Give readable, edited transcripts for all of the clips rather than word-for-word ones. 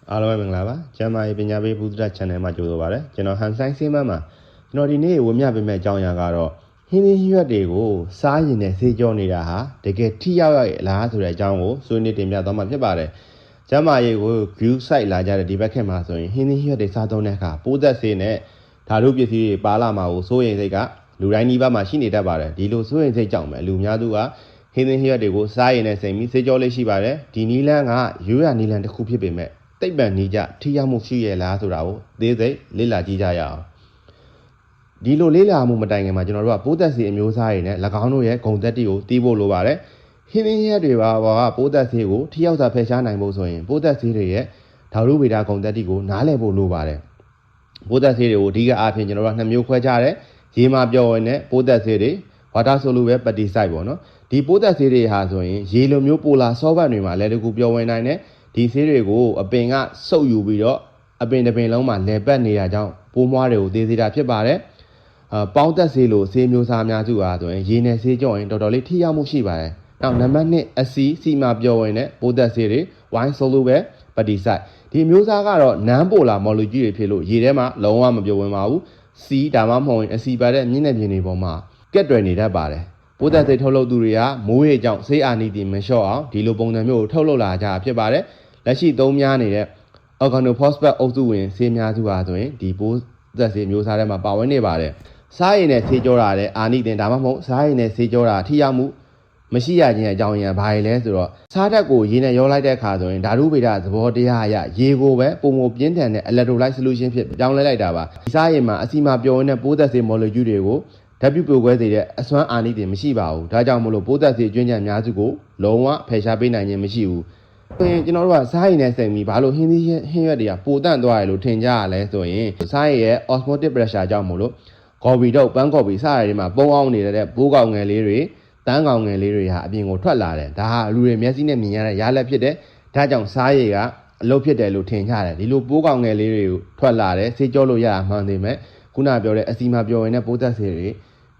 အားလုံးပဲမင်္ဂလာပါကျမ်းမာရေးပညာပေးဘုဒ္ဓ channel မှာကြိုဆိုပါရစေကျွန်တော်ဟန်ဆိုင်ဆေးမန်းမှာကျွန်တော်ဒီနေ့ဝေမျှပေးမယ့်အကြောင်းအရာကတော့ဟင်းသီးဟင်းရွက်တွေကိုစားရင်နဲ့ဆေးကြောနေတာဟာတကယ်ထိရောက်ရဲ့လားဆိုတဲ့အကြောင်းကိုဆွေးနွေးတင်ပြသွားမှာဖြစ်ပါတယ်ကျမ်းမာရေးကို view site လာကြတဲ့ဒီဘက်ခေတ်မှာဆိုရင်ဟင်းသီးဟင်းရွက်တွေစားသုံးတဲ့အခါပိုးသက်ဆေးနဲ့ဓာတုပစ္စည်းတွေပါလာမှာကိုစိုးရိမ်စိတ်ကလူတိုင်းဒီဘက်မှာရှိနေတတ်ပါတယ်ဒီလိုစိုးရိမ်စိတ်ကြောင့်ပဲလူများသူကဟင်းသီးဟင်းရွက်တွေကိုစားရင်နဲ့စိမ်ပြီးဆေးကြောလေးရှိပါတယ်ဒီနီလန်းကရိုးရနီလန်းတစ်ခုဖြစ်ပေမဲ့သိပ္ပံနည်းကျထိရောက်မှုရှိရဲ့လားဆိုတာကိုသေးစိတ်လေ့လာကြည့်ကြရအောင်ဒီလိုလေ့လာမှုမတိုင်ခင်မှာကျွန်တော်တို့ကပိုးသက်ဆေးအမျိုးအစားတွေနဲ့၎င်းတို့ရဲ့ဂုဏ်သက်တွေကိုသိဖို့လိုပါတယ်ဟင်းသီးဟင်းရွက်တွေပါပိုးသက်ဆေးကိုထိရောက်စွာဖယ်ရှားနိုင်ဖို့ဆိုရင်ပိုးသက်ဆေးတွေရဲ့ဓာတုဗေဒဂုဏ်သက်တွေကိုနားလည်ဖို့လိုပါတယ်ပိုးသက်ဆေးတွေကိုအဓိကအားဖြင့်ကျွန်တော်တို့ကနှစ်မျိုးခွဲခြားတယ်ရေမှာပျော်ဝင်တဲ့ပိုးသက်ဆေးတွေ water soluble pesticide ပေါ့နော်ဒီပိုးသက်ဆေးတွေဟာဆိုရင်ရေလိုမျိုးပိုလာဆောဘတ်တွေမှာလည်းတကူပျော်ဝင်နိုင်တဲ့ဒီဆေးတွေကိုအပင်ကစုပ်ယူပြီးတော့အပင်တစ်ပင်လုံးမှာလဲပတ်နေတာကြောင့်ပိုးမွားတွေကိုသေစေတာဖြစ်ပါတယ်ပေါင်းသက်ဆေးလိုဆေးမျိုးစားများစုအားဆိုရင်ရေနဲ့ဆေးကြောရင်တော်တော်လေးထိရောက်မှုရှိပါတယ်နောက်နံပါတ်2အစီမှာပျော်ဝင်တဲ့ပိုးသက်ဆေးတွေ wine soluble pesticide ဒီမျိုးစားကတော့နန်းပိုလာမော်လီကျူတွေဖြစ်လို့ရေထဲမှာလုံးဝမပျော်ဝင်ပါဘူးစီဒါမှမဟုတ်ရင်အစီပါတဲ့မြင့်တဲ့ပြင်တွေပေါ်မှာကက်တွယ်နေတတ်ပါတယ်ပိုးသက်ဆေးထုတ်လုပ်သူတွေကမိုးရေကြောင့်ဆေးအာနိတိမလျှော့အောင်ဒီလိုပုံစံမျိုးကိုထုတ်လုပ်လာကြဖြစ်ပါတယ်လက်ရှိသုံးများနေတဲ့ organophosphate အုပ်စုဝင်ဆေးများစုဟာဆိုရင်ဒီပိုးသက်ဆေးမျိုးစားထဲမှာပါဝင်နေပါတယ်စားရည်နဲ့ဆေးကြောတာလည်းအာနိသင်ဒါမှမဟုတ်စားရည်နဲ့ဆေးကြောတာထိရောက်မှုမရှိရခြင်းအကြောင်းရင်းဘာလဲဆိုတော့စားဓာတ်ကိုရေနဲ့ရောလိုက်တဲ့အခါဆိုရင်ဓာတုဗေဒသဘောတရားအရရေကိုပဲပုံမပြင်းထန်တဲ့ electrolyte solution ဖြစ်ပြောင်းလဲလိုက်တာပါဒီစားရည်မှာအစီမှာပျော်နေတဲ့ပိုးသက်ဆေး molecule တွေကိုဓာတ်ပြုတ်ပြိုကွဲစေတဲ့အစွမ်းအာနိသင်မရှိပါဘူးဒါကြောင့်မလို့ပိုးသက်ဆေးကျွင်းကြံများစုကိုလုံးဝဖယ်ရှားပေးနိုင်ခြင်းမရှိဘူးဆိုရင်ကျွန်တော်တို့ကစားရည်နဲ့စိမ်ပြီးဘာလို့ဟင်းသီးဟင်းရွက်တွေကပိုတန့်သွားရလို့ထင်ကြရလဲဆိုရင်စားရည်ရဲ့ osmotic pressure ကြောင့်မို့လို့ကော်ပီတော့ပန်းကော်ပီစားရည်တွေမှာပုံအောင်နေတဲ့ပိုးကောင်ငယ်လေးတွေတန်းကောင်ငယ်လေးတွေဟာအပြင်ကိုထွက်လာတယ်ဒါဟာလူတွေမျက်စိနဲ့မြင်ရတဲ့ရလဒ်ဖြစ်တယ်ဒါကြောင့်စားရည်ကအလုပ်ဖြစ်တယ်လို့ထင်ကြတယ်ဒီလိုပိုးကောင်ငယ်လေးတွေထွက်လာတယ်ဆေးကြောလို့ရတာမှန်သေးမဲ့ခုနပြောတဲ့အစီမှာပြောရင်လည်းပိုးသက်ဆေးတွေ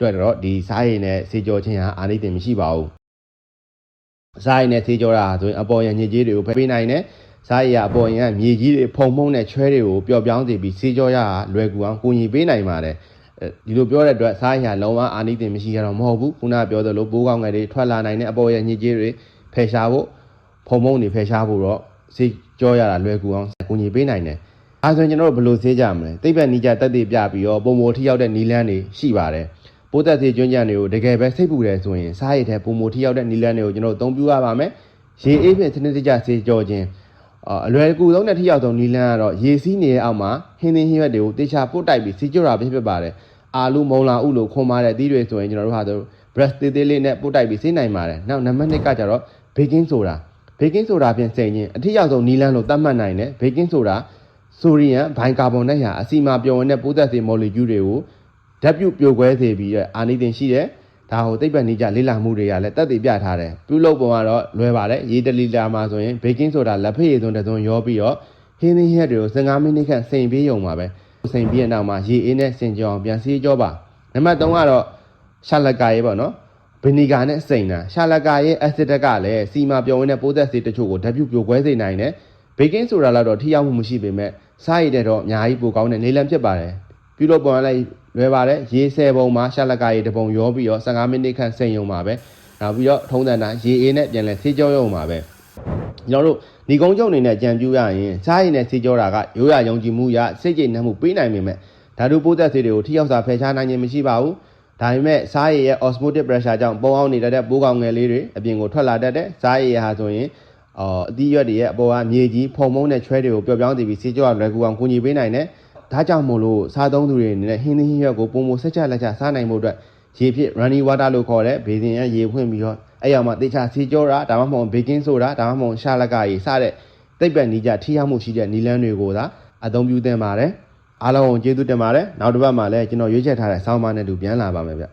တွေ့တော့ဒီစားရည်နဲ့ဆေးကြောခြင်းဟာအာနိသင်မရှိပါဘူးစားရည်နဲ့ဆေးကြောတာဆိုရင်အပေါ်ရညစ်ကြေးတွေကိုဖယ်ပေးနိုင်တယ်စားရည်ကအပေါ်ရမြေကြီးတွေဖုံဖုံနဲ့ချွဲတွေကိုပျော့ပြောင်းစေပြီးဆေးကြောရတာလွယ်ကူအောင်ကူညီပေးနိုင်ပါတယ်ဒီလိုပြောတဲ့အတွက်စားရည်ဟာလုံးဝအာနိသင်မရှိရတော့မဟုတ်ဘူးခုနပြောသလိုပိုးကောင်းငယ်တွေထွက်လာနိုင်တဲ့အပေါ်ရညစ်ကြေးတွေဖယ်ရှားဖို့ဖုံဖုံတွေဖယ်ရှားဖို့တော့ဆေးကြောရတာလွယ်ကူအောင်ကူညီပေးနိုင်တယ်အဲဆိုရင်ကျွန်တော်တို့ဘယ်လိုဆေးကြမလဲသိပ္ပံနည်းကျတက်တည်ပြပြီးတော့ပုံမထိရောက်တဲ့နီလန်းတွေရှိပါတယ်ပိုးသက်ဆေးကျွန်းကြံတွေကိုတကယ်ပဲစိတ်ပူတယ်ဆိုရင်စားရည်ထဲပုံမထိရောက်တဲ့နီလန်းတွေကိုကျွန်တော်တို့အသုံးပြုရပါမယ်ရေအေးဖြင့်စနစ်တကျဆေးကြောခြင်းအလွယ်ကူဆုံးနဲ့ထိရောက်ဆုံးနီလန်းကတော့ရေစီးနေတဲ့အောက်မှာဟင်းသီးဟင်းရွက်တွေကိုတေချာပုတ်တိုက်ပြီးဆေးကြောတာဖြစ်ပါတယ်အာလူမုံလာဥလိုခွန်မာတဲ့အသီးတွေဆိုရင်ကျွန်တော်တို့ဟာဆို brush သေးသေးလေးနဲ့ပုတ်တိုက်ပြီးဆေးနိုင်ပါတယ်နောက်နံပါတ်2ကကျတော့ baking soda ဖြင့်စိန်ခြင်းအထက်ရောက်ဆုံးနီလန်းလို့သတ်မှတ်နိုင်တယ် baking soda ဆိုဒီယမ်ဘိုင်ကာဗွန်နဲ့ဟာအစီမှာပျော်ဝင်တဲ့ပိုးသက်ဆေး molecule တွေကိုဓာတ်ပြုတ်ပြိုကွဲစေပြီးအာနိသင်ရှိတယ်ဒါကိုသိပ္ပံနည်းကျလေ့လာမှုတွေကလည်းတက်တည်ပြထားတယ်ပြုလုပ်ပုံကတော့လွယ်ပါတယ်ရေ1လီတာမှာဆိုရင် baking soda လက်ဖက်ရည်သွန်းတစ်သွန်းရောပြီးတော့ဟင်းသီးဟင်းရွက်တွေကို15မိနစ်ခန့်စိမ်ပေးရုံပါပဲစိမ်ပြီးတဲ့နောက်မှာရေအေးနဲ့စင်ကြောင်ပြန်ဆေးကြောပါနံပါတ်3ကတော့ရှာလကာရေးပေါ့နော်ဗီနီဂါနဲ့စိမ်တာရှာလကာရဲ့အက်ဆစ်ကလည်းစီမှာပျော်ဝင်တဲ့ပိုးသက်ဆေးတချို့ကိုဓာတ်ပြုတ်ပြိုကွဲစေနိုင်တယ်ဘေကင်းဆိုတာတော့ထိရောက်မှုမရှိပေမဲ့စားရည်တဲ့တော့အများကြီးပိုကောင်းတဲ့နေလန်းဖြစ်ပါတယ်ပြုလုပ်ပုံလိုက်လွယ်ပါတယ်ရေ10ပုံမှာရှာလကာရေးတစ်ပုံရောပြီးတော့15မိနစ်ခန့်စိမ်ရုံပါပဲနောက်ပြီးတော့ထုံးစံတိုင်းရေအေးနဲ့ပြန်လဲဆေးကြောရုံပါပဲကျွန်တော်တို့ဒီကုန်းကျုံနေနဲ့ကြံပြူရရင်စားရည်နဲ့ဆေးကြောတာကရိုးရယုံကြည်မှုရစိတ်ကြည်နှံမှုပေးနိုင်ပေမဲ့ဓာတုပိုးသက်ဆေးတွေကိုထိရောက်စွာဖယ်ရှားနိုင်ခြင်းမရှိပါဘူးဒါပေမဲ့စားရည်ရဲ့ osmotic pressure ကြောင့်ပုံအောင်နေတဲ့ပိုးကောင်ငယ်လေးတွေအပြင်ကိုထွက်လာတတ်တဲ့စားရည်ဟာဆိုရင်အသီးရွက်တွေရဲ့အပေါ်ကမြေကြီးဖုံမုံနဲ့ချွဲတွေကိုပျော့ပြောင်းစေပြီးဆေးကြောလွယ်ကူအောင်ကူညီပေးနိုင်တယ်ဒါကြောင့်မို့လို့စားသုံးသူတွေအနေနဲ့ဟင်းသီးဟင်းရွက်ကိုပုံမဆက်ချက်လက်ချက်စားနိုင်မှုအတွက်ရေဖြစ် running water လို့ခေါ်တဲ့ဘေးစင်ရရေဖွင့်ပြီးတော့အဲ့ရောက်မှတေချာဆေးကြောတာဒါမှမဟုတ် baking soda ဒါမှမဟုတ်ရှာလကရေစတဲ့သိပ္ပံနည်းကျထိရောက်မှုရှိတဲ့နီလန်းတွေကိုသာအသုံးပြုသင့်ပါတယ်အားလုံးကိုကျေးဇူးတင်ပါတယ်နောက်တစ်ပတ်မှာလည်းကျွန်တော်ရွေးချယ်ထားတဲ့ဆောင်းပါးနဲ့တူပြန်လာပါမယ်ဗျ